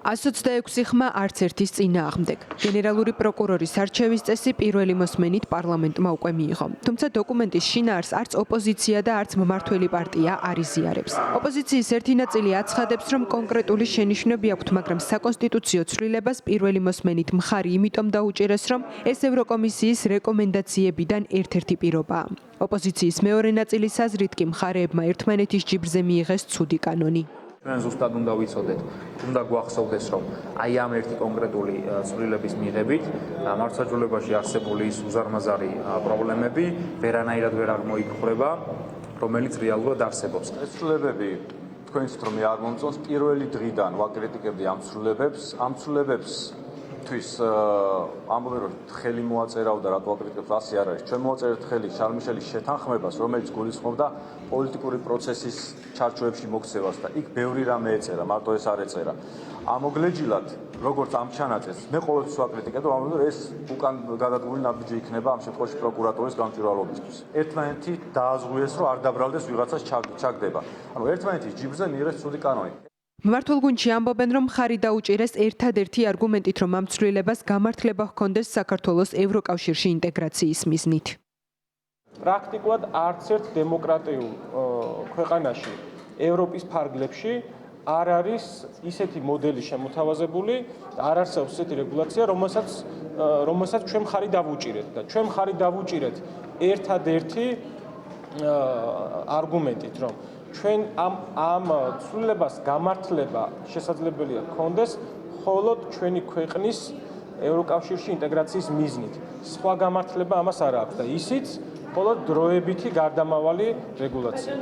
126 ხმა არც ერთის წინააღმდეგ. გენერალური პროკურორის არჩევის წესი პირველი მოსმენით პარლამენტმა უკვე მიიღო. თუმცა დოკუმენტის შინაარსს არც ოპოზიცია და არც მმართველი პარტია არ იზიარებს. ოპოზიციის ერთი ნაწილი აცხადებს, რომ კონკრეტული შენიშვნები აქვთ, მაგრამ საკონსტიტუციო ცვლილებას პირველი მოსმენით მხარი იმიტომ დაუჭირეს, რომ ეს ევროკომისიის რეკომენდაციებიდან ერთ-ერთი პირობაა. ოპოზიციის მეორე ნაწილის აზრით კი მხარეებმა ერთმანეთის ჯიბრზე მიიღეს ცუდი კანონი. ჩვენ ზუსტად უნდა ვიცოდეთ, უნდა გვახსოვდეს, რომ აი ამ ერთი კონკრეტული ცვლილების მიღებით მართლმსაჯულებაში არსებული ის უზარმაზარი პრობლემები ვერანაირად ვერ აღმოიფხვრება, რომელიც რეალურად არსებობს. ეს ცვლილებები თქვენ იცით რომ არ მომწონს პირველი დღიდან ვაკრიტიკებდი ამ ცვლილებებს, თვის ამბობენ რომ ხელი მოაწერავდა რატო აკრიტიკებს ასე არ არის. ჩვენ მოაწერეთ ხელი შარმიშელის შეთანხმებას, რომელიც გულისხმობდა პოლიტიკური პროცესის ჩარჩოებში მოქცევას და იქ ბევრი რამე ეწერა, მარტო ეს არ ეწერა. ამოგლეჯილად, როგორც ამ ჩანაწეს, მე ყოველთვის ვაკრიტიკებ, რომ ამბობენ რომ ეს უკან გადადგმული ნაბიჯი იქნება ამ შემთხვევაში პროკურატურის გამჭვირვალობისთვის. ერთმანეთი დააზღვიეს, რომ არ დაბრალდეს ვიღაცას ჩაგდება. ანუ ერთმანეთის ჯიბრზე მიიღეს ცუდი კანონი. მმართველ გუნდში ამბობენ, რომ მხარი დაუჭირეს ერთადერთი არგუმენტით, რომ ამ ცვლილებას გამართლება ჰქონდეს საქართველოს ევროკავშირში ინტეგრაციის მიზნით. პრაქტიკულად არც ერთ დემოკრატიულ ქვეყანაში ევროპის ფარგლებში არ არის ისეთი მოდელი შემოთავაზებული, არ არსებობს ისეთი რეგულაცია, რომელსაც ჩვენ მხარი დავუჭირეთ და ჩვენ მხარი დავუჭირეთ ერთადერთი არგუმენტით, რომ ჩვენ ამ ცვლილებას გამართლება შესაძლებელია გქონდეს მხოლოდ ჩვენი ქვეყნის ევროკავშირში ინტეგრაციის მიზნით. სხვა გამართლება ამას არ აქვს და ისიც მხოლოდ დროებითი გარდამავალი რეგულაციით.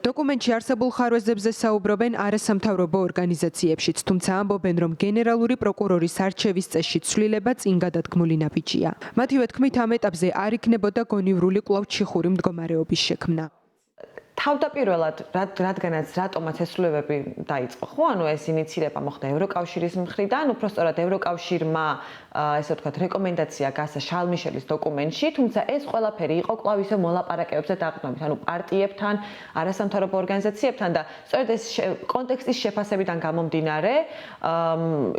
დოკუმენტში არსებულ ხარვეზებზე საუბრობენ არასამთავრობო ორგანიზაციებშიც, თუმცა ამბობენ, რომ გენერალური პროკურორის არჩევის წესში ცვლილება წინ გადადგმული ნაბიჯია. მათივე თქმით, ამ ეტაპზე არ იქნებოდა გონივრული კვლავ ჩიხური მდგომარეობის შექმნა. თავდაპირველად, რატომაც ეს ცვლილებები დაიწყო, ხო? ანუ ეს ინიცირება მოხდა ევროკავშირის მხრიდან, უბრალოდ ევროკავშირმა, ესე ვთქვათ, რეკომენდაცია გასცა შარლ-მიშელის დოკუმენტში, თუმცა ეს ყველაფერი იყო კვლავ ისე მოლაპარაკებებზე დაყრდნობით, ანუ პარტიებთან, არასამთავრობო ორგანიზაციებთან და სწორედ ეს კონტექსტის შეფასებიდან გამომდინარე,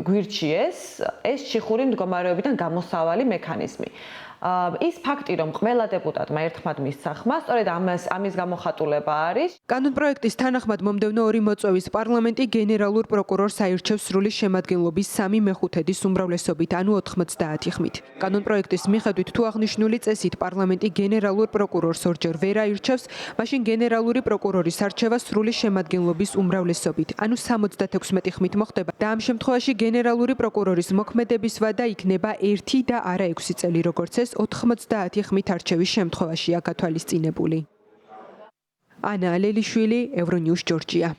გვირჩიეს ეს ჩიხური მდგომარეობიდან გამოსავალი მექანიზმი. ის ფაქტი, რომ ყველა დეპუტატმა ერთხმად მისცა ხმა, სწორედ ამის გამოხატულება არის. კანონპროექტის თანახმად მომდევნო 2 მოწვევის პარლამენტი გენერალურ პროკურორს აირჩევს სრული შემადგენლობის 3/5 უმრავლესობით, ანუ 90 ხმით. კანონპროექტის მიხედვით, თუ აღნიშნული წესით პარლამენტი გენერალურ პროკურორს ორჯერ ვერ აირჩევს, მაშინ გენერალური პროკურორის არჩევა სრული შემადგენლობის უმრავლესობით, ანუ 76 ხმით მოხდება და ამ შემთხვევაში გენერალური პროკურორის მოქმედების ვადა იქნება 1 და არა 6 წელი, როგორც ეს 90 ხმით არჩევის შემთხვევაშია გათვალისწინებული. ანა ალელიშვილი, ევრონიუს, ჯორჯია.